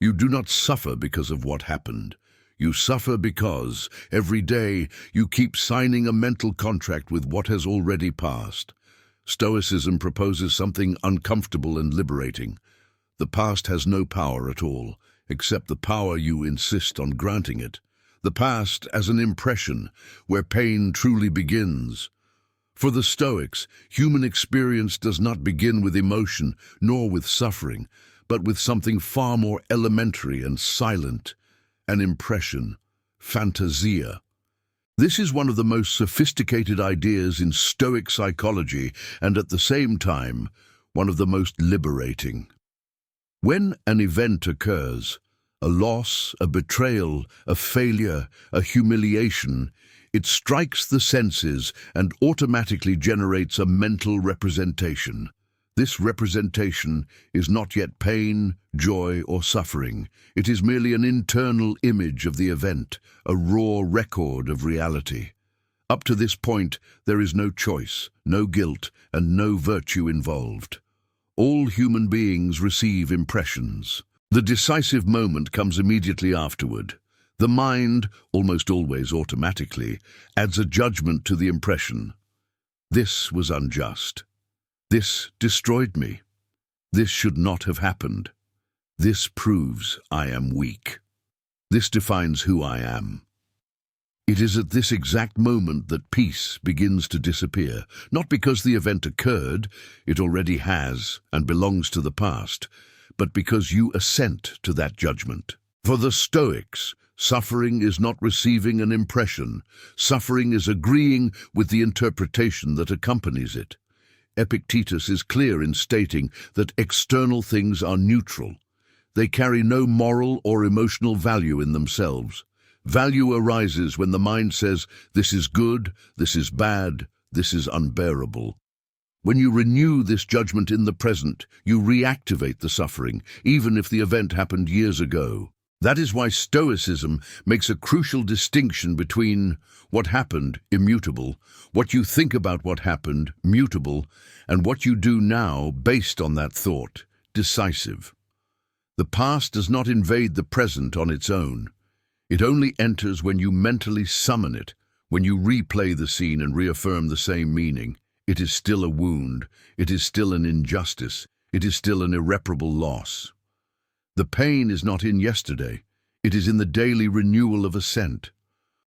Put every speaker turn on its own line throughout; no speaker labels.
You do not suffer because of what happened. You suffer because, every day, you keep signing a mental contract with what has already passed. Stoicism proposes something uncomfortable and liberating. The past has no power at all, except the power you insist on granting it. The past as an impression, where pain truly begins. For the Stoics, human experience does not begin with emotion, nor with suffering, but with something far more elementary and silent, an impression, fantasia. This is one of the most sophisticated ideas in Stoic psychology, and at the same time, one of the most liberating. When an event occurs, a loss, a betrayal, a failure, a humiliation, it strikes the senses and automatically generates a mental representation. This representation is not yet pain, joy, or suffering. It is merely an internal image of the event, a raw record of reality. Up to this point, there is no choice, no guilt, and no virtue involved. All human beings receive impressions. The decisive moment comes immediately afterward. The mind, almost always automatically, adds a judgment to the impression. This was unjust. This destroyed me. This should not have happened. This proves I am weak. This defines who I am. It is at this exact moment that peace begins to disappear, not because the event occurred, it already has and belongs to the past, but because you assent to that judgment. For the Stoics, suffering is not receiving an impression. Suffering is agreeing with the interpretation that accompanies it. Epictetus is clear in stating that external things are neutral. They carry no moral or emotional value in themselves. Value arises when the mind says, this is good, this is bad, this is unbearable. When you renew this judgment in the present, you reactivate the suffering, even if the event happened years ago. That is why Stoicism makes a crucial distinction between what happened, immutable, what you think about what happened, mutable, and what you do now based on that thought, decisive. The past does not invade the present on its own. It only enters when you mentally summon it, when you replay the scene and reaffirm the same meaning. It is still a wound, it is still an injustice, it is still an irreparable loss. The pain is not in yesterday, it is in the daily renewal of assent.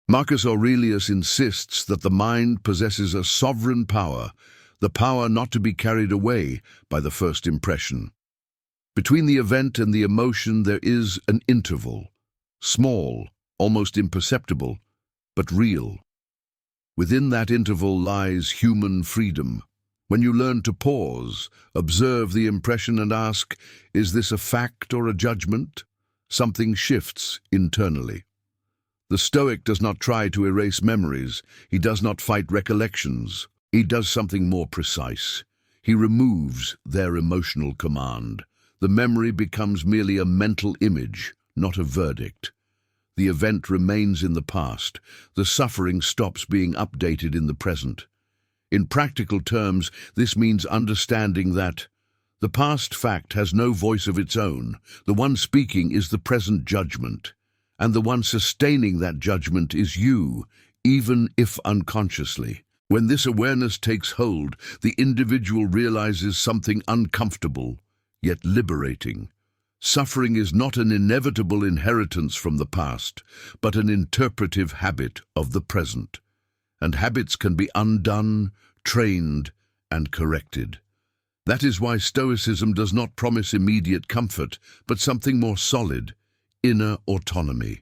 Marcus Aurelius insists that the mind possesses a sovereign power, the power not to be carried away by the first impression. Between the event and the emotion there is an interval, small, almost imperceptible, but real. Within that interval lies human freedom. When you learn to pause, observe the impression and ask, is this a fact or a judgment? Something shifts internally. The Stoic does not try to erase memories. He does not fight recollections. He does something more precise. He removes their emotional command. The memory becomes merely a mental image, not a verdict. The event remains in the past. The suffering stops being updated in the present. In practical terms, this means understanding that the past fact has no voice of its own. The one speaking is the present judgment, and the one sustaining that judgment is you, even if unconsciously. When this awareness takes hold, the individual realizes something uncomfortable, yet liberating. Suffering is not an inevitable inheritance from the past, but an interpretive habit of the present. And habits can be undone, trained, and corrected. That is why Stoicism does not promise immediate comfort, but something more solid, inner autonomy.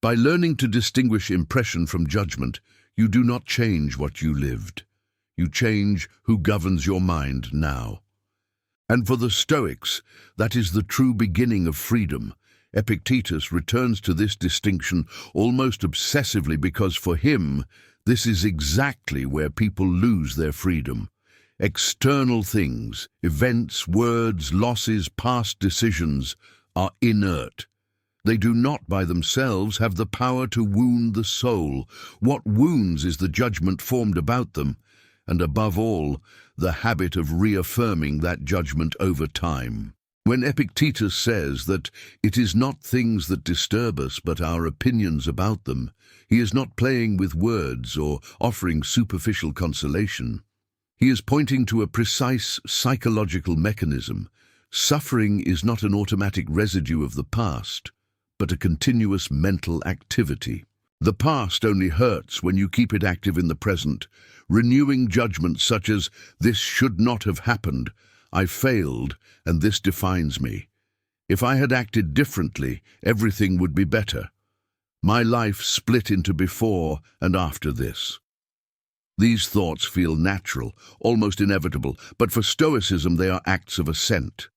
By learning to distinguish impression from judgment, you do not change what you lived. You change who governs your mind now. And for the Stoics, that is the true beginning of freedom. Epictetus returns to this distinction almost obsessively because for him, this is exactly where people lose their freedom. External things, events, words, losses, past decisions, are inert. They do not by themselves have the power to wound the soul. What wounds is the judgment formed about them, and above all, the habit of reaffirming that judgment over time. When Epictetus says that it is not things that disturb us but our opinions about them, he is not playing with words or offering superficial consolation. He is pointing to a precise psychological mechanism. Suffering is not an automatic residue of the past, but a continuous mental activity. The past only hurts when you keep it active in the present, renewing judgments such as, "This should not have happened, I failed, and this defines me. If I had acted differently, everything would be better. My life split into before and after this." These thoughts feel natural, almost inevitable, but for Stoicism they are acts of assent.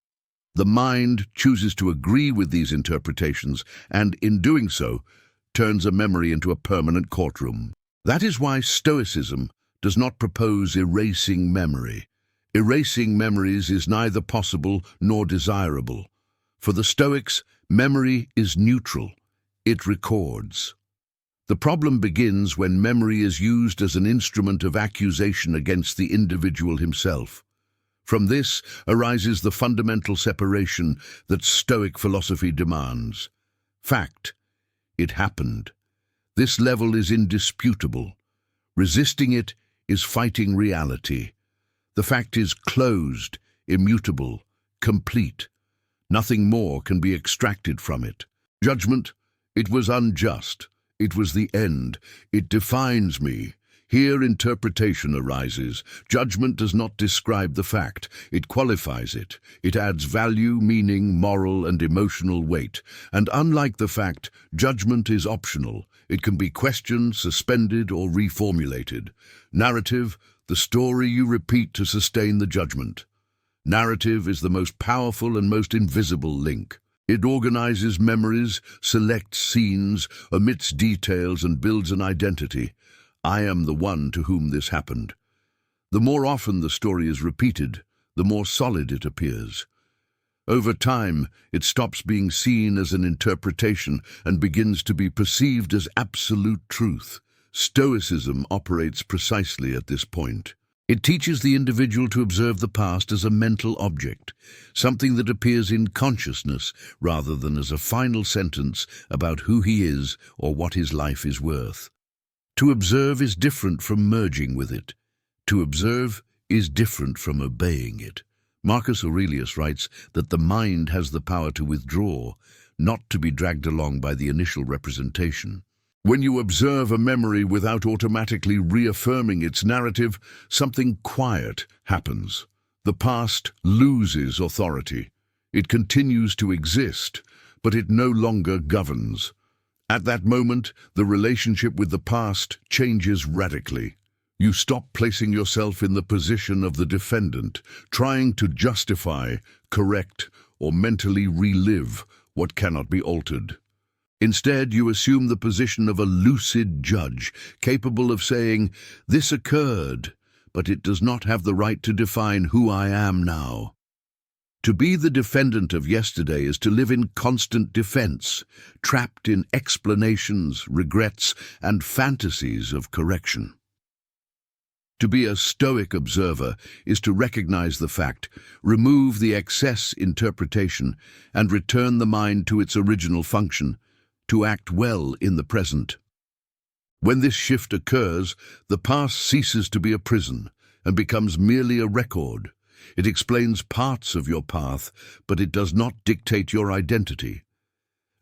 The mind chooses to agree with these interpretations and, in doing so, turns a memory into a permanent courtroom. That is why Stoicism does not propose erasing memory. Erasing memories is neither possible nor desirable. For the Stoics, memory is neutral. It records. The problem begins when memory is used as an instrument of accusation against the individual himself. From this arises the fundamental separation that Stoic philosophy demands. Fact: it happened. This level is indisputable. Resisting it is fighting reality. The fact is closed, immutable, complete. Nothing more can be extracted from it. Judgment: it was unjust. It was the end. It defines me. Here interpretation arises. Judgment does not describe the fact. It qualifies it. It adds value, meaning, moral, and emotional weight. And unlike the fact, judgment is optional. It can be questioned, suspended, or reformulated. Narrative: the story you repeat to sustain the judgment. Narrative is the most powerful and most invisible link. It organizes memories, selects scenes, omits details, and builds an identity. I am the one to whom this happened. The more often the story is repeated, the more solid it appears. Over time, it stops being seen as an interpretation and begins to be perceived as absolute truth. Stoicism operates precisely at this point. It teaches the individual to observe the past as a mental object, something that appears in consciousness rather than as a final sentence about who he is or what his life is worth. To observe is different from merging with it. To observe is different from obeying it. Marcus Aurelius writes that the mind has the power to withdraw, not to be dragged along by the initial representation. When you observe a memory without automatically reaffirming its narrative, something quiet happens. The past loses authority. It continues to exist, but it no longer governs. At that moment, the relationship with the past changes radically. You stop placing yourself in the position of the defendant, trying to justify, correct, or mentally relive what cannot be altered. Instead, you assume the position of a lucid judge, capable of saying, "This occurred, but it does not have the right to define who I am now." To be the defendant of yesterday is to live in constant defense, trapped in explanations, regrets, and fantasies of correction. To be a Stoic observer is to recognize the fact, remove the excess interpretation, and return the mind to its original function, to act well in the present. When this shift occurs, the past ceases to be a prison and becomes merely a record. It explains parts of your path, but it does not dictate your identity.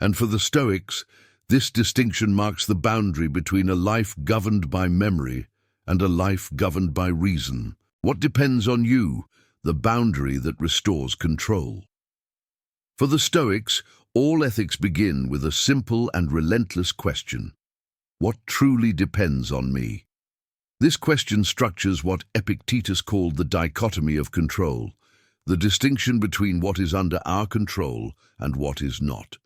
And for the Stoics, this distinction marks the boundary between a life governed by memory and a life governed by reason. What depends on you? The boundary that restores control. For the Stoics, all ethics begin with a simple and relentless question: what truly depends on me? This question structures what Epictetus called the dichotomy of control, the distinction between what is under our control and what is not.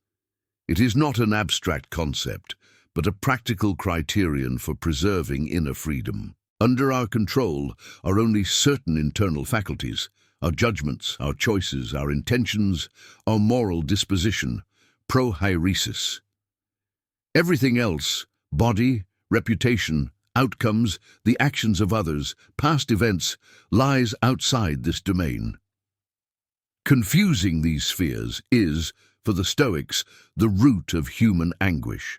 It is not an abstract concept, but a practical criterion for preserving inner freedom. Under our control are only certain internal faculties: our judgments, our choices, our intentions, our moral disposition, prohairesis. Everything else, body, reputation, outcomes, the actions of others, past events, lies outside this domain. Confusing these spheres is, for the Stoics, the root of human anguish.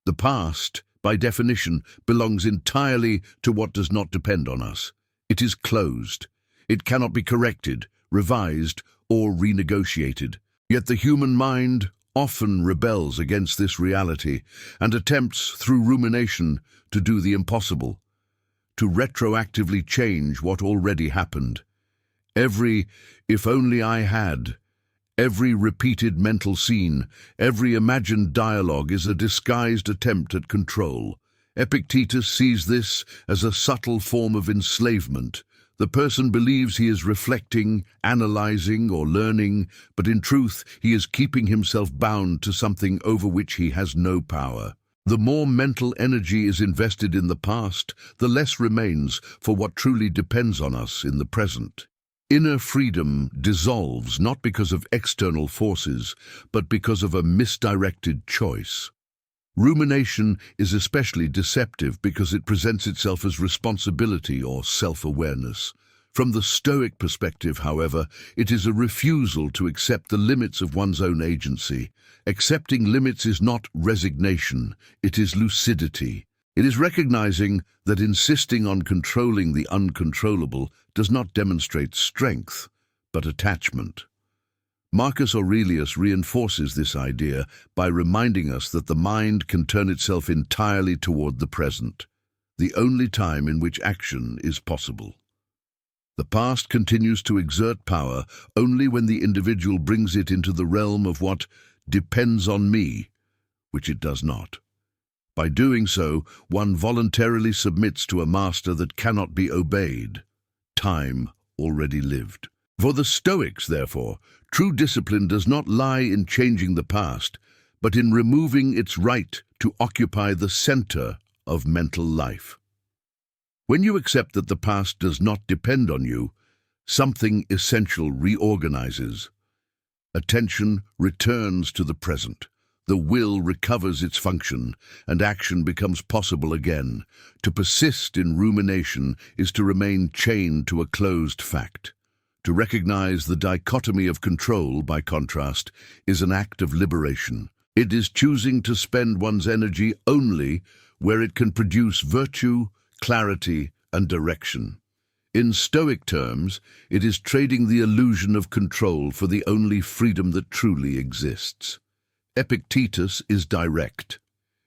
The past, by definition, belongs entirely to what does not depend on us. It is closed. It cannot be corrected, revised, or renegotiated. Yet the human mind often rebels against this reality and attempts, through rumination, to do the impossible, to retroactively change what already happened. Every "if only I had," every repeated mental scene, every imagined dialogue is a disguised attempt at control. Epictetus sees this as a subtle form of enslavement. The person believes he is reflecting, analyzing, or learning, but in truth he is keeping himself bound to something over which he has no power. The more mental energy is invested in the past, the less remains for what truly depends on us in the present. Inner freedom dissolves not because of external forces, but because of a misdirected choice. Rumination is especially deceptive because it presents itself as responsibility or self-awareness. From the Stoic perspective, however, it is a refusal to accept the limits of one's own agency. Accepting limits is not resignation, it is lucidity. It is recognizing that insisting on controlling the uncontrollable does not demonstrate strength, but attachment. Marcus Aurelius reinforces this idea by reminding us that the mind can turn itself entirely toward the present, the only time in which action is possible. The past continues to exert power only when the individual brings it into the realm of what depends on me, which it does not. By doing so, one voluntarily submits to a master that cannot be obeyed, time already lived. For the Stoics, therefore, true discipline does not lie in changing the past, but in removing its right to occupy the center of mental life. When you accept that the past does not depend on you, something essential reorganizes. Attention returns to the present. The will recovers its function, and action becomes possible again. To persist in rumination is to remain chained to a closed fact. To recognize the dichotomy of control, by contrast, is an act of liberation. It is choosing to spend one's energy only where it can produce virtue, clarity, and direction. In Stoic terms, it is trading the illusion of control for the only freedom that truly exists. Epictetus is direct.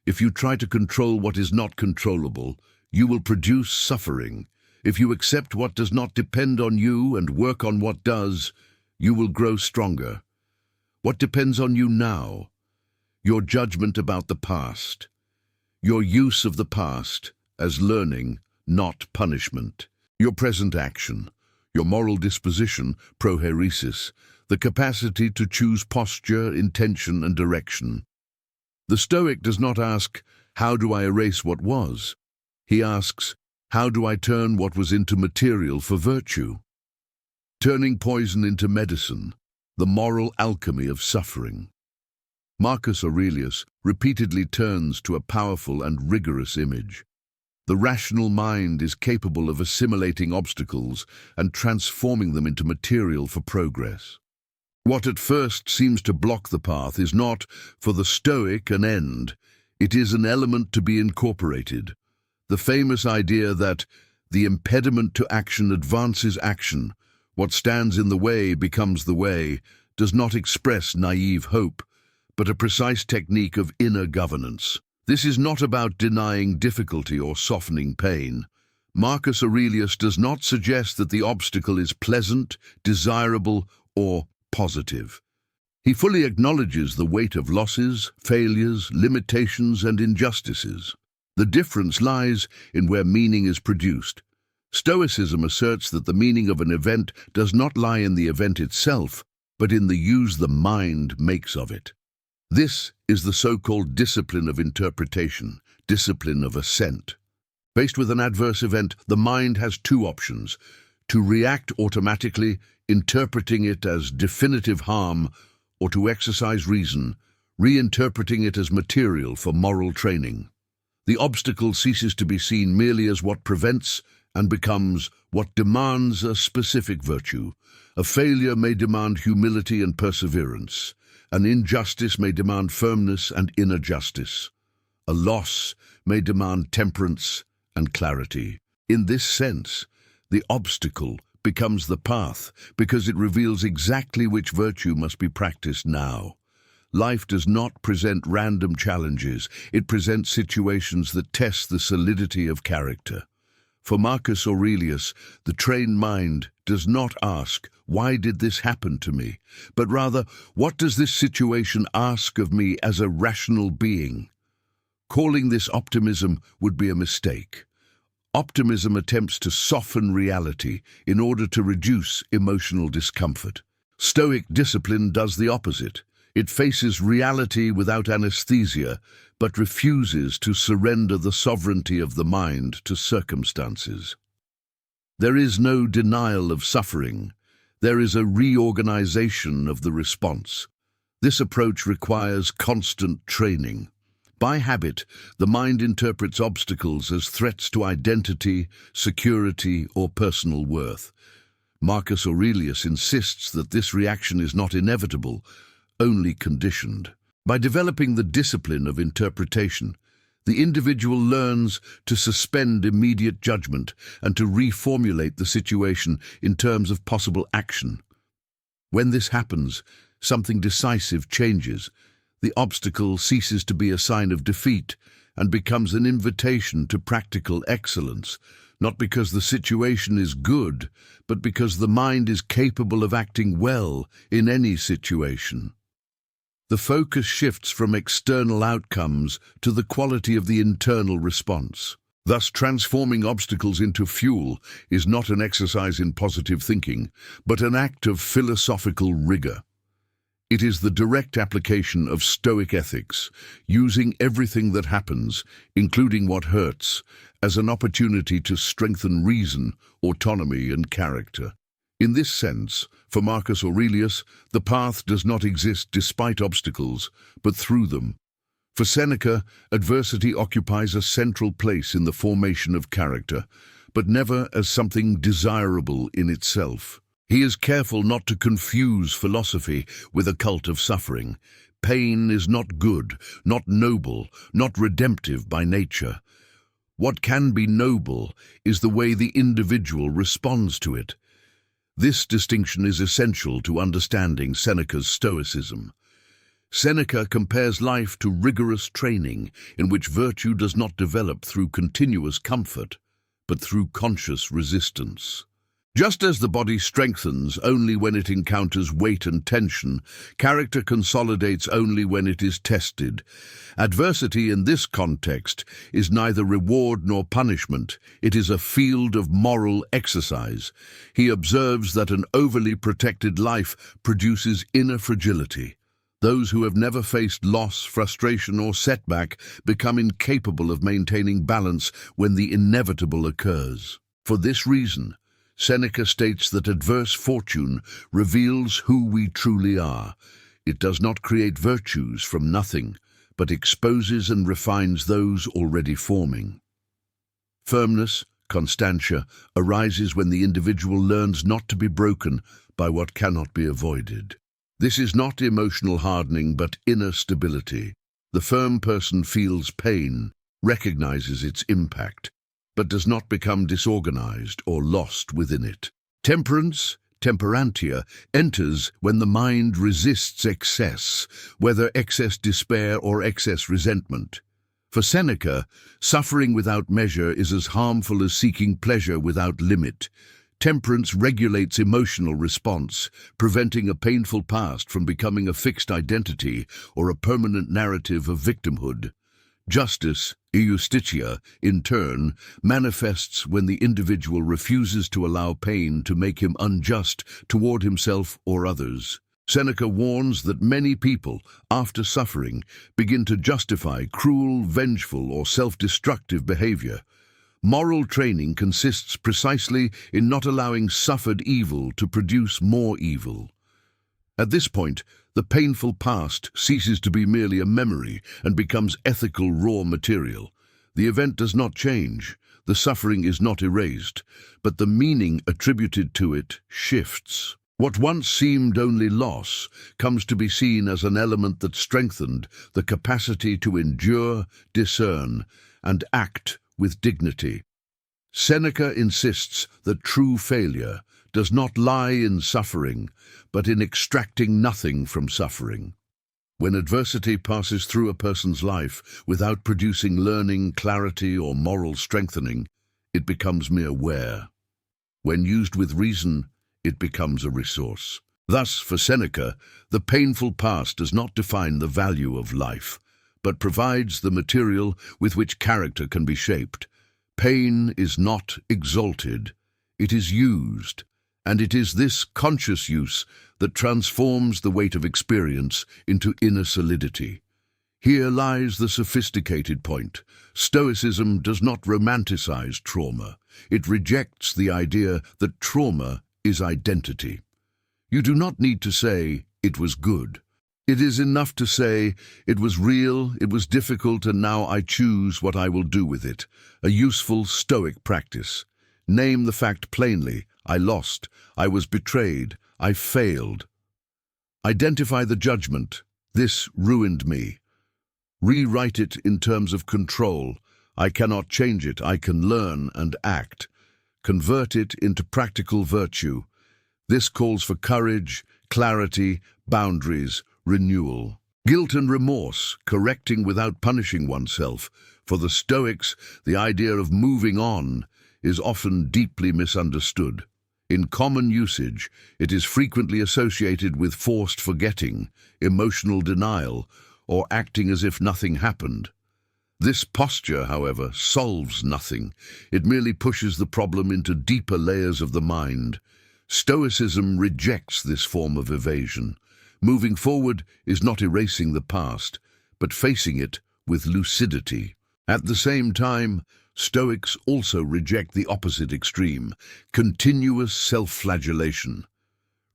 If you try to control what is not controllable, you will produce suffering. If you accept what does not depend on you and work on what does, you will grow stronger. What depends on you now? Your judgment about the past. Your use of the past as learning, not punishment. Your present action. Your moral disposition, prohairesis. The capacity to choose posture, intention, and direction. The Stoic does not ask, "How do I erase what was?" He asks, "How do I turn what was into material for virtue?" Turning poison into medicine, the moral alchemy of suffering. Marcus Aurelius repeatedly turns to a powerful and rigorous image. The rational mind is capable of assimilating obstacles and transforming them into material for progress. What at first seems to block the path is not, for the Stoic, an end. It is an element to be incorporated. The famous idea that the impediment to action advances action, what stands in the way becomes the way, does not express naive hope, but a precise technique of inner governance. This is not about denying difficulty or softening pain. Marcus Aurelius does not suggest that the obstacle is pleasant, desirable, or positive. He fully acknowledges the weight of losses, failures, limitations, and injustices. The difference lies in where meaning is produced. Stoicism asserts that the meaning of an event does not lie in the event itself, but in the use the mind makes of it. This is the so-called discipline of interpretation, discipline of assent. Faced with an adverse event, the mind has two options: to react automatically, interpreting it as definitive harm, or to exercise reason, reinterpreting it as material for moral training. The obstacle ceases to be seen merely as what prevents and becomes what demands a specific virtue. A failure may demand humility and perseverance. An injustice may demand firmness and inner justice. A loss may demand temperance and clarity. In this sense, the obstacle becomes the path because it reveals exactly which virtue must be practiced now. Life does not present random challenges. It presents situations that test the solidity of character. For Marcus Aurelius, the trained mind does not ask, "Why did this happen to me?" but rather, "What does this situation ask of me as a rational being?" Calling this optimism would be a mistake. Optimism attempts to soften reality in order to reduce emotional discomfort. Stoic discipline does the opposite. It faces reality without anesthesia, but refuses to surrender the sovereignty of the mind to circumstances. There is no denial of suffering. There is a reorganization of the response. This approach requires constant training. By habit, the mind interprets obstacles as threats to identity, security, or personal worth. Marcus Aurelius insists that this reaction is not inevitable, only conditioned. By developing the discipline of interpretation, the individual learns to suspend immediate judgment and to reformulate the situation in terms of possible action. When this happens, something decisive changes. The obstacle ceases to be a sign of defeat and becomes an invitation to practical excellence, not because the situation is good, but because the mind is capable of acting well in any situation. The focus shifts from external outcomes to the quality of the internal response. Thus, transforming obstacles into fuel is not an exercise in positive thinking, but an act of philosophical rigor. It is the direct application of Stoic ethics, using everything that happens, including what hurts, as an opportunity to strengthen reason, autonomy, and character. In this sense, for Marcus Aurelius, the path does not exist despite obstacles, but through them. For Seneca, adversity occupies a central place in the formation of character, but never as something desirable in itself. He is careful not to confuse philosophy with a cult of suffering. Pain is not good, not noble, not redemptive by nature. What can be noble is the way the individual responds to it. This distinction is essential to understanding Seneca's Stoicism. Seneca compares life to rigorous training in which virtue does not develop through continuous comfort, but through conscious resistance. Just as the body strengthens only when it encounters weight and tension, character consolidates only when it is tested. Adversity in this context is neither reward nor punishment. It is a field of moral exercise. He observes that an overly protected life produces inner fragility. Those who have never faced loss, frustration, or setback become incapable of maintaining balance when the inevitable occurs. For this reason, Seneca states that adverse fortune reveals who we truly are. It does not create virtues from nothing, but exposes and refines those already forming. Firmness, constantia, arises when the individual learns not to be broken by what cannot be avoided. This is not emotional hardening, but inner stability. The firm person feels pain, recognizes its impact, but does not become disorganized or lost within it. Temperance, temperantia, enters when the mind resists excess, whether excess despair or excess resentment. For Seneca, suffering without measure is as harmful as seeking pleasure without limit. Temperance regulates emotional response, preventing a painful past from becoming a fixed identity or a permanent narrative of victimhood. Justice, iustitia, in turn, manifests when the individual refuses to allow pain to make him unjust toward himself or others. Seneca warns that many people, after suffering, begin to justify cruel, vengeful, or self-destructive behavior. Moral training consists precisely in not allowing suffered evil to produce more evil. At this point, the painful past ceases to be merely a memory and becomes ethical raw material. The event does not change. The suffering is not erased, but the meaning attributed to it shifts. What once seemed only loss comes to be seen as an element that strengthened the capacity to endure, discern, and act with dignity. Seneca insists that true failure does not lie in suffering, but in extracting nothing from suffering. When adversity passes through a person's life without producing learning, clarity, or moral strengthening, it becomes mere wear. When used with reason, it becomes a resource. Thus, for Seneca, the painful past does not define the value of life, but provides the material with which character can be shaped. Pain is not exalted, it is used, and it is this conscious use that transforms the weight of experience into inner solidity. Here lies the sophisticated point. Stoicism does not romanticize trauma. It rejects the idea that trauma is identity. You do not need to say, "It was good." It is enough to say, "It was real, it was difficult, and now I choose what I will do with it." A useful Stoic practice. Name the fact plainly. I lost. I was betrayed. I failed. Identify the judgment. This ruined me. Rewrite it in terms of control. I cannot change it. I can learn and act. Convert it into practical virtue. This calls for courage, clarity, boundaries, renewal. Guilt and remorse, correcting without punishing oneself. For the Stoics, the idea of moving on is often deeply misunderstood. In common usage, it is frequently associated with forced forgetting, emotional denial, or acting as if nothing happened. This posture, however, solves nothing. It merely pushes the problem into deeper layers of the mind. Stoicism rejects this form of evasion. Moving forward is not erasing the past, but facing it with lucidity. At the same time, Stoics also reject the opposite extreme, continuous self-flagellation.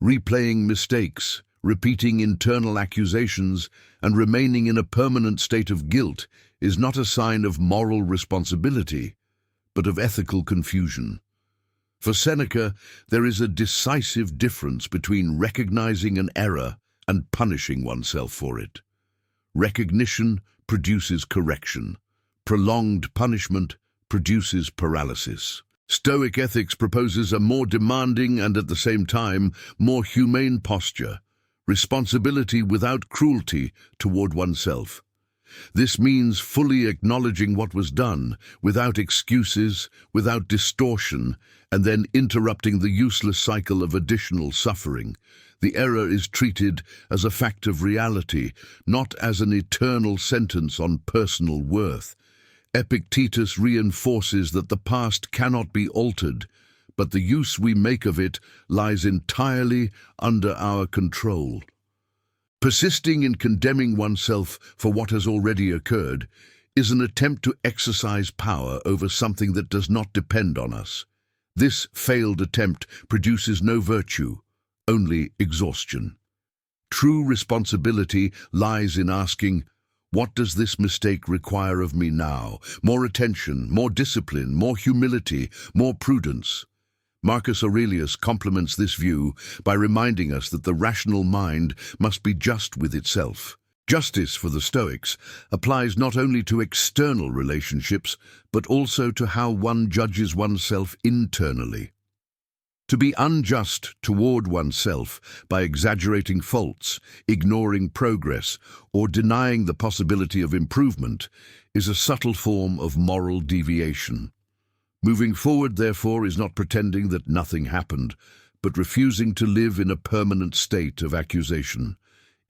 Replaying mistakes, repeating internal accusations, and remaining in a permanent state of guilt is not a sign of moral responsibility, but of ethical confusion. For Seneca, there is a decisive difference between recognizing an error and punishing oneself for it. Recognition produces correction. Prolonged punishment produces paralysis. Stoic ethics proposes a more demanding and at the same time more humane posture, responsibility without cruelty toward oneself. This means fully acknowledging what was done, without excuses, without distortion, and then interrupting the useless cycle of additional suffering. The error is treated as a fact of reality, not as an eternal sentence on personal worth. Epictetus reinforces that the past cannot be altered, but the use we make of it lies entirely under our control. Persisting in condemning oneself for what has already occurred is an attempt to exercise power over something that does not depend on us. This failed attempt produces no virtue, only exhaustion. True responsibility lies in asking, what does this mistake require of me now? More attention, more discipline, more humility, more prudence. Marcus Aurelius complements this view by reminding us that the rational mind must be just with itself. Justice for the Stoics applies not only to external relationships, but also to how one judges oneself internally. To be unjust toward oneself by exaggerating faults, ignoring progress, or denying the possibility of improvement is a subtle form of moral deviation. Moving forward, therefore, is not pretending that nothing happened, but refusing to live in a permanent state of accusation.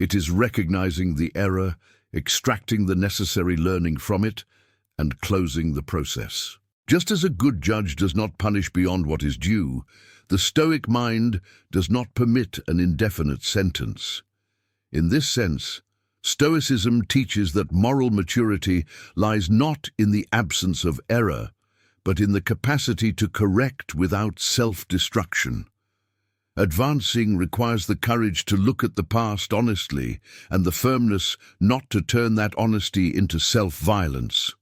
It is recognizing the error, extracting the necessary learning from it, and closing the process. Just as a good judge does not punish beyond what is due, the Stoic mind does not permit an indefinite sentence. In this sense, Stoicism teaches that moral maturity lies not in the absence of error, but in the capacity to correct without self-destruction. Advancing requires the courage to look at the past honestly and the firmness not to turn that honesty into self-violence.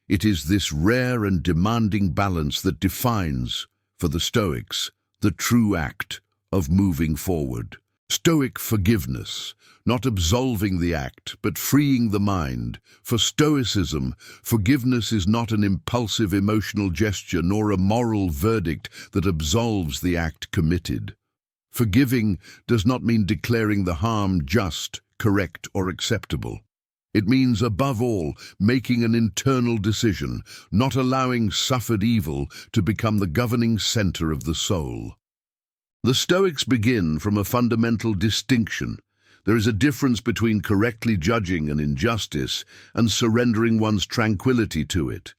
It is this rare and demanding balance that defines, for the Stoics, the true act of moving forward. Stoic forgiveness, not absolving the act, but freeing the mind. For Stoicism, forgiveness is not an impulsive emotional gesture nor a moral verdict that absolves the act committed. Forgiving does not mean declaring the harm just, correct, or acceptable. It means, above all, making an internal decision, not allowing suffered evil to become the governing center of the soul. The Stoics begin from a fundamental distinction. There is a difference between correctly judging an injustice and surrendering one's tranquility to it.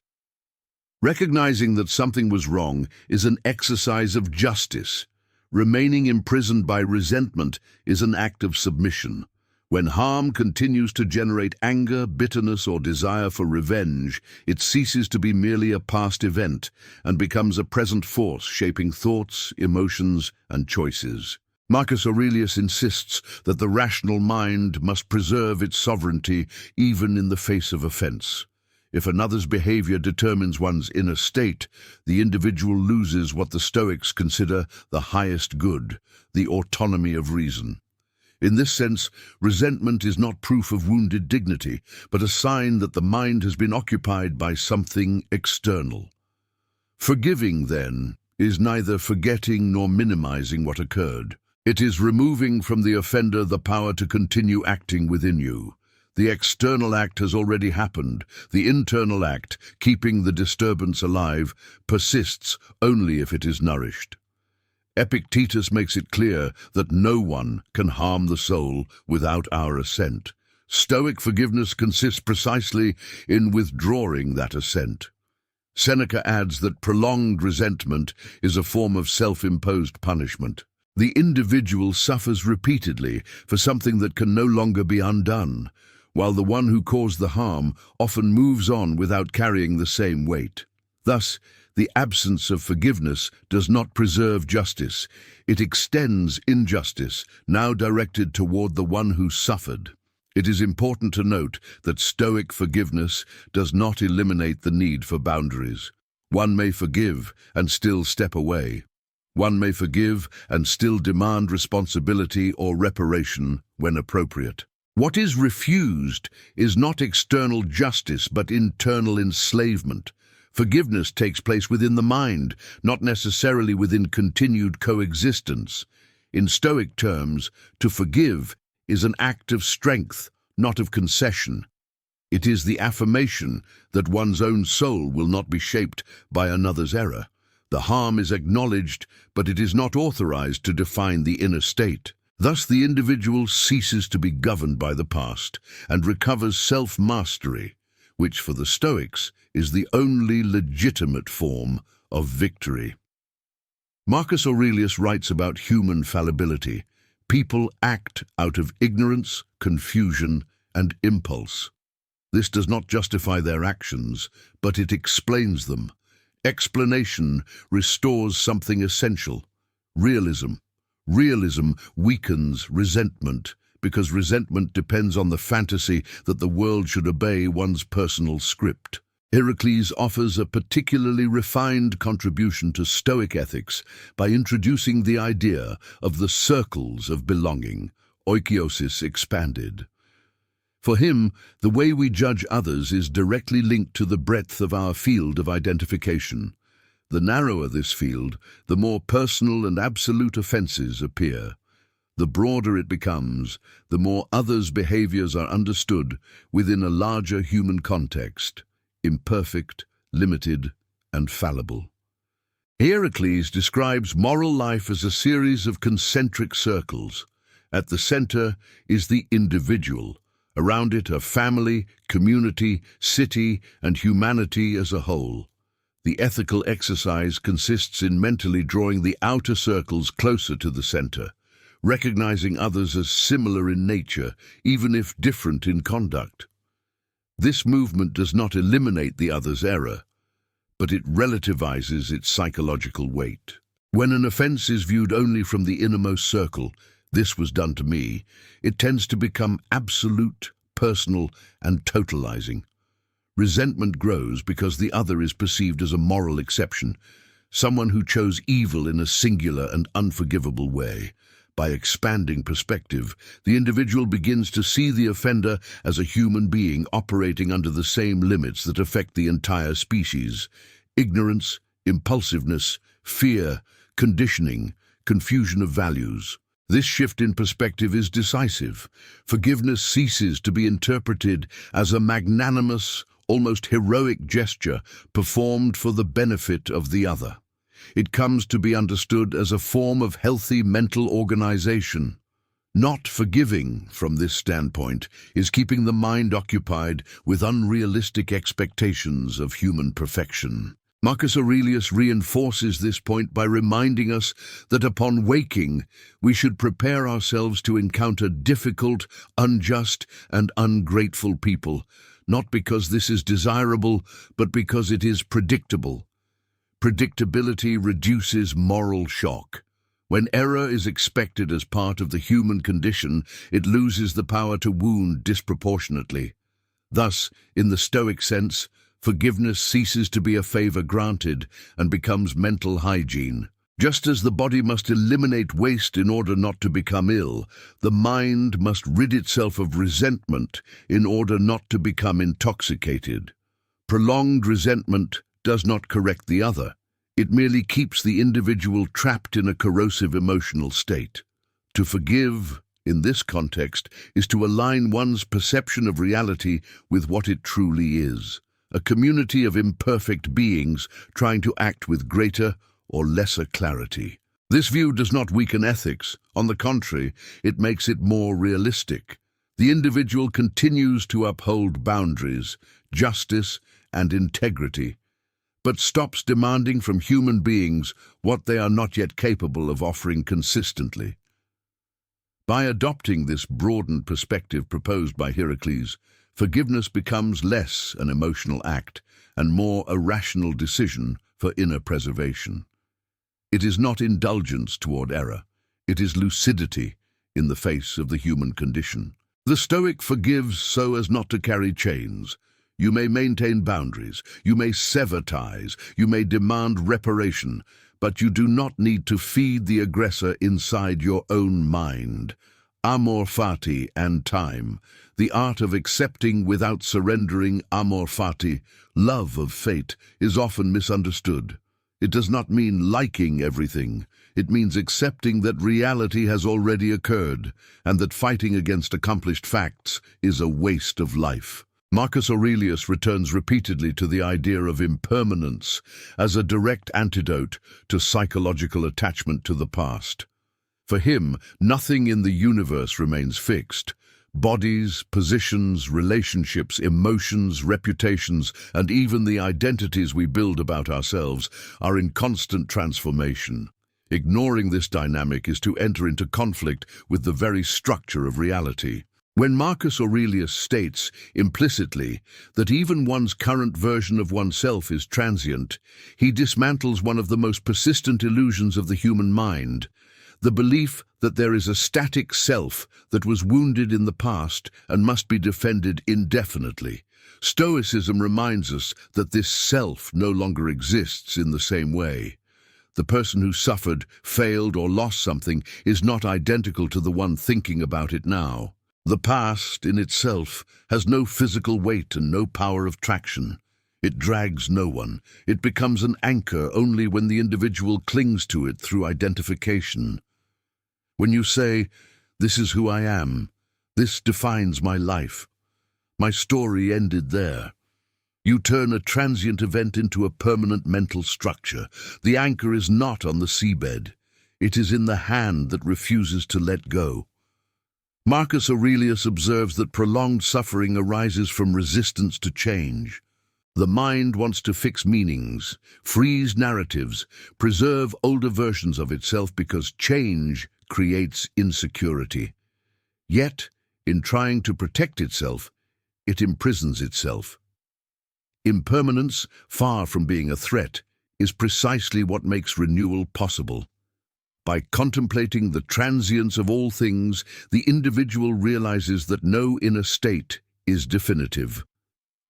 Recognizing that something was wrong is an exercise of justice. Remaining imprisoned by resentment is an act of submission. When harm continues to generate anger, bitterness, or desire for revenge, it ceases to be merely a past event and becomes a present force shaping thoughts, emotions, and choices. Marcus Aurelius insists that the rational mind must preserve its sovereignty even in the face of offense. If another's behavior determines one's inner state, the individual loses what the Stoics consider the highest good, the autonomy of reason. In this sense, resentment is not proof of wounded dignity, but a sign that the mind has been occupied by something external. Forgiving, then, is neither forgetting nor minimizing what occurred. It is removing from the offender the power to continue acting within you. The external act has already happened. The internal act, keeping the disturbance alive, persists only if it is nourished. Epictetus makes it clear that no one can harm the soul without our assent. Stoic forgiveness consists precisely in withdrawing that assent. Seneca adds that prolonged resentment is a form of self-imposed punishment. The individual suffers repeatedly for something that can no longer be undone, while the one who caused the harm often moves on without carrying the same weight. Thus, the absence of forgiveness does not preserve justice. It extends injustice, now directed toward the one who suffered. It is important to note that Stoic forgiveness does not eliminate the need for boundaries. One may forgive and still step away. One may forgive and still demand responsibility or reparation when appropriate. What is refused is not external justice but internal enslavement. Forgiveness takes place within the mind, not necessarily within continued coexistence. In Stoic terms, to forgive is an act of strength, not of concession. It is the affirmation that one's own soul will not be shaped by another's error. The harm is acknowledged, but it is not authorized to define the inner state. Thus, the individual ceases to be governed by the past and recovers self-mastery, which for the Stoics is the only legitimate form of victory. Marcus Aurelius writes about human fallibility. People act out of ignorance, confusion, and impulse. This does not justify their actions, but it explains them. Explanation restores something essential: realism. Realism weakens resentment, because resentment depends on the fantasy that the world should obey one's personal script. Hierocles offers a particularly refined contribution to Stoic ethics by introducing the idea of the circles of belonging, oikiosis expanded. For him, the way we judge others is directly linked to the breadth of our field of identification. The narrower this field, the more personal and absolute offenses appear. The broader it becomes, the more others' behaviors are understood within a larger human context, imperfect, limited, and fallible. Hierocles describes moral life as a series of concentric circles. At the center is the individual. Around it are family, community, city, and humanity as a whole. The ethical exercise consists in mentally drawing the outer circles closer to the center, recognizing others as similar in nature, even if different in conduct. This movement does not eliminate the other's error, but it relativizes its psychological weight. When an offense is viewed only from the innermost circle, "This was done to me," it tends to become absolute, personal, and totalizing. Resentment grows because the other is perceived as a moral exception, someone who chose evil in a singular and unforgivable way. By expanding perspective, the individual begins to see the offender as a human being operating under the same limits that affect the entire species: ignorance, impulsiveness, fear, conditioning, confusion of values. This shift in perspective is decisive. Forgiveness ceases to be interpreted as a magnanimous, almost heroic gesture performed for the benefit of the other. It comes to be understood as a form of healthy mental organization. Not forgiving, from this standpoint, is keeping the mind occupied with unrealistic expectations of human perfection. Marcus Aurelius reinforces this point by reminding us that upon waking, we should prepare ourselves to encounter difficult, unjust, and ungrateful people, not because this is desirable, but because it is predictable. Predictability reduces moral shock. When error is expected as part of the human condition, it loses the power to wound disproportionately. Thus, in the Stoic sense, forgiveness ceases to be a favor granted and becomes mental hygiene. Just as the body must eliminate waste in order not to become ill, the mind must rid itself of resentment in order not to become intoxicated. Prolonged resentment does not correct the other. It merely keeps the individual trapped in a corrosive emotional state. To forgive, in this context, is to align one's perception of reality with what it truly is: a community of imperfect beings trying to act with greater or lesser clarity. This view does not weaken ethics. On the contrary, it makes it more realistic. The individual continues to uphold boundaries, justice, and integrity, but stops demanding from human beings what they are not yet capable of offering consistently. By adopting this broadened perspective proposed by Hierocles, forgiveness becomes less an emotional act and more a rational decision for inner preservation. It is not indulgence toward error. It is lucidity in the face of the human condition. The Stoic forgives so as not to carry chains. You may maintain boundaries, you may sever ties, you may demand reparation, but you do not need to feed the aggressor inside your own mind. Amor fati and time, the art of accepting without surrendering, amor fati, love of fate, is often misunderstood. It does not mean liking everything. It means accepting that reality has already occurred and that fighting against accomplished facts is a waste of life. Marcus Aurelius returns repeatedly to the idea of impermanence as a direct antidote to psychological attachment to the past. For him, nothing in the universe remains fixed. Bodies, positions, relationships, emotions, reputations, and even the identities we build about ourselves are in constant transformation. Ignoring this dynamic is to enter into conflict with the very structure of reality. When Marcus Aurelius states, implicitly, that even one's current version of oneself is transient, he dismantles one of the most persistent illusions of the human mind: the belief that there is a static self that was wounded in the past and must be defended indefinitely. Stoicism reminds us that this self no longer exists in the same way. The person who suffered, failed, or lost something is not identical to the one thinking about it now. The past, in itself, has no physical weight and no power of traction. It drags no one. It becomes an anchor only when the individual clings to it through identification. When you say, "This is who I am, this defines my life, my story ended there," you turn a transient event into a permanent mental structure. The anchor is not on the seabed. It is in the hand that refuses to let go. Marcus Aurelius observes that prolonged suffering arises from resistance to change. The mind wants to fix meanings, freeze narratives, preserve older versions of itself because change creates insecurity. Yet, in trying to protect itself, it imprisons itself. Impermanence, far from being a threat, is precisely what makes renewal possible. By contemplating the transience of all things, the individual realizes that no inner state is definitive.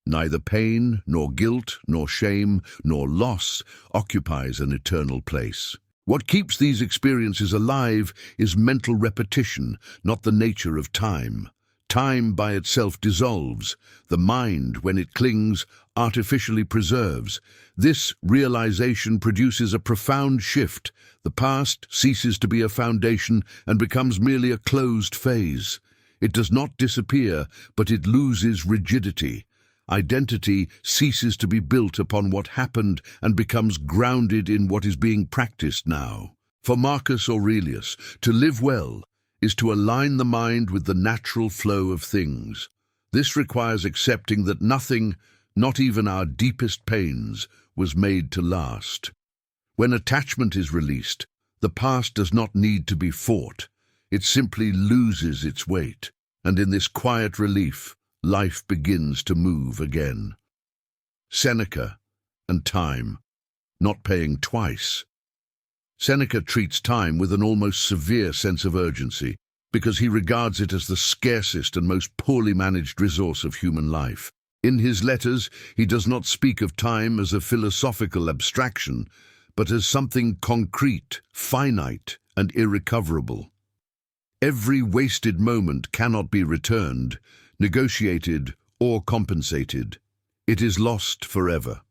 Neither pain, nor guilt, nor shame, nor loss occupies an eternal place. What keeps these experiences alive is mental repetition, not the nature of time. Time by itself dissolves. The mind, when it clings, artificially preserves. This realization produces a profound shift. The past ceases to be a foundation and becomes merely a closed phase. It does not disappear, but it loses rigidity. Identity ceases to be built upon what happened and becomes grounded in what is being practiced now. For Marcus Aurelius, to live well is to align the mind with the natural flow of things. This requires accepting that nothing, not even our deepest pains, was made to last. When attachment is released, the past does not need to be fought. It simply loses its weight, and in this quiet relief, life begins to move again. Seneca and time, not paying twice. Seneca treats time with an almost severe sense of urgency because he regards it as the scarcest and most poorly managed resource of human life. In his letters, he does not speak of time as a philosophical abstraction, but as something concrete, finite, and irrecoverable. Every wasted moment cannot be returned, negotiated, or compensated. It is lost forever.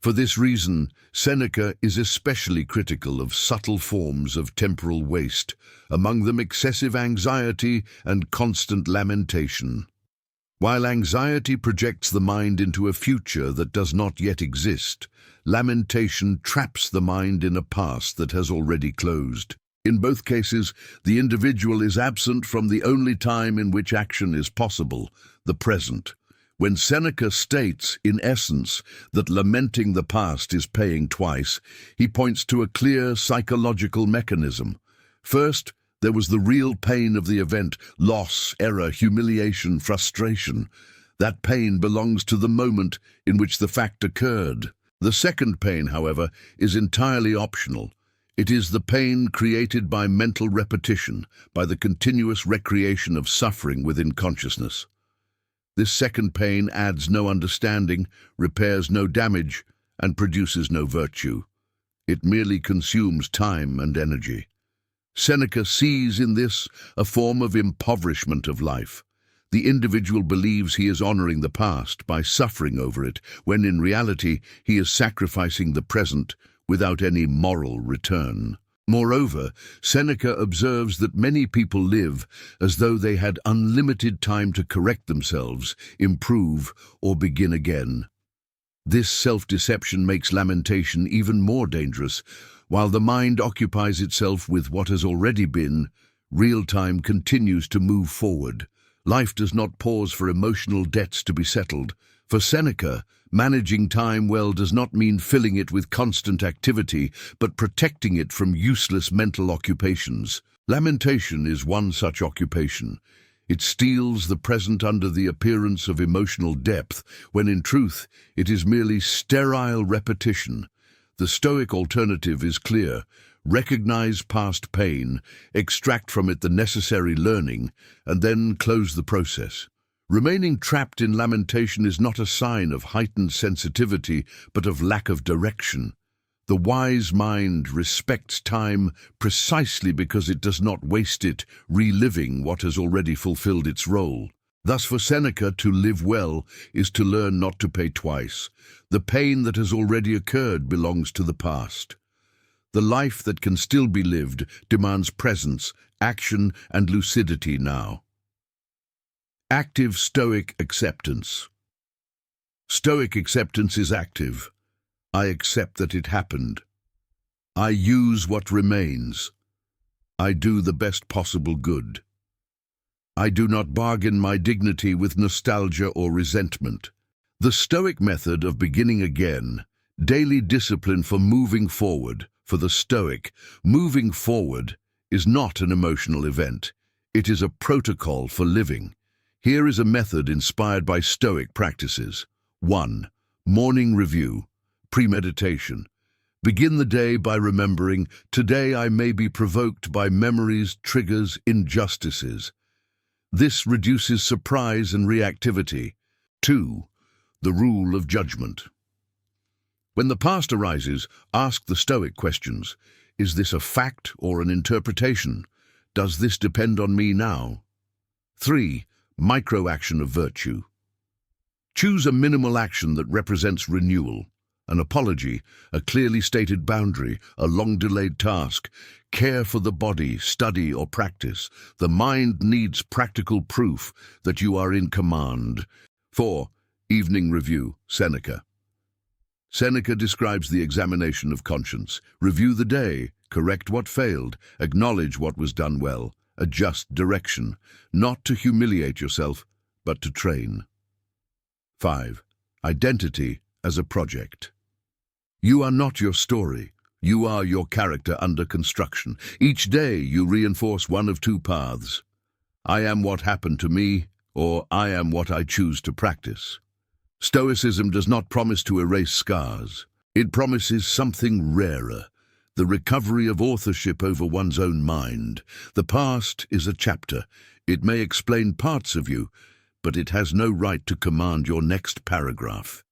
For this reason, Seneca is especially critical of subtle forms of temporal waste, among them excessive anxiety and constant lamentation. While anxiety projects the mind into a future that does not yet exist, lamentation traps the mind in a past that has already closed. In both cases, the individual is absent from the only time in which action is possible, the present. When Seneca states, in essence, that lamenting the past is paying twice, he points to a clear psychological mechanism. First, there was the real pain of the event, loss, error, humiliation, frustration. That pain belongs to the moment in which the fact occurred. The second pain, however, is entirely optional. It is the pain created by mental repetition, by the continuous recreation of suffering within consciousness. This second pain adds no understanding, repairs no damage, and produces no virtue. It merely consumes time and energy. Seneca sees in this a form of impoverishment of life. The individual believes he is honoring the past by suffering over it, when in reality he is sacrificing the present without any moral return. Moreover, Seneca observes that many people live as though they had unlimited time to correct themselves, improve, or begin again. This self-deception makes lamentation even more dangerous. While the mind occupies itself with what has already been, real time continues to move forward. Life does not pause for emotional debts to be settled. For Seneca, managing time well does not mean filling it with constant activity, but protecting it from useless mental occupations. Lamentation is one such occupation. It steals the present under the appearance of emotional depth, when in truth it is merely sterile repetition. The Stoic alternative is clear. Recognize past pain, extract from it the necessary learning, and then close the process. Remaining trapped in lamentation is not a sign of heightened sensitivity, but of lack of direction. The wise mind respects time precisely because it does not waste it reliving what has already fulfilled its role. Thus, for Seneca, to live well is to learn not to pay twice. The pain that has already occurred belongs to the past. The life that can still be lived demands presence, action, and lucidity now. Active Stoic acceptance. Stoic acceptance is active. I accept that it happened. I use what remains. I do the best possible good. I do not bargain my dignity with nostalgia or resentment. The Stoic method of beginning again, daily discipline for moving forward. For the Stoic, moving forward is not an emotional event. It is a protocol for living. Here is a method inspired by Stoic practices. 1. Morning review, premeditation. Begin the day by remembering, today I may be provoked by memories, triggers, injustices. This reduces surprise and reactivity. 2. The rule of judgment. When the past arises, ask the Stoic questions. Is this a fact or an interpretation? Does this depend on me now? 3. Micro-action of virtue. Choose a minimal action that represents renewal. An apology, a clearly stated boundary, a long-delayed task. Care for the body, study or practice. The mind needs practical proof that you are in command. 4. Evening review. Seneca. Seneca describes the examination of conscience. Review the day, correct what failed, acknowledge what was done well, adjust direction, not to humiliate yourself, but to train. 5. Identity as a project. You are not your story. You are your character under construction. Each day you reinforce one of two paths. I am what happened to me, or I am what I choose to practice. Stoicism does not promise to erase scars. It promises something rarer, the recovery of authorship over one's own mind. The past is a chapter. It may explain parts of you, but it has no right to command your next paragraph.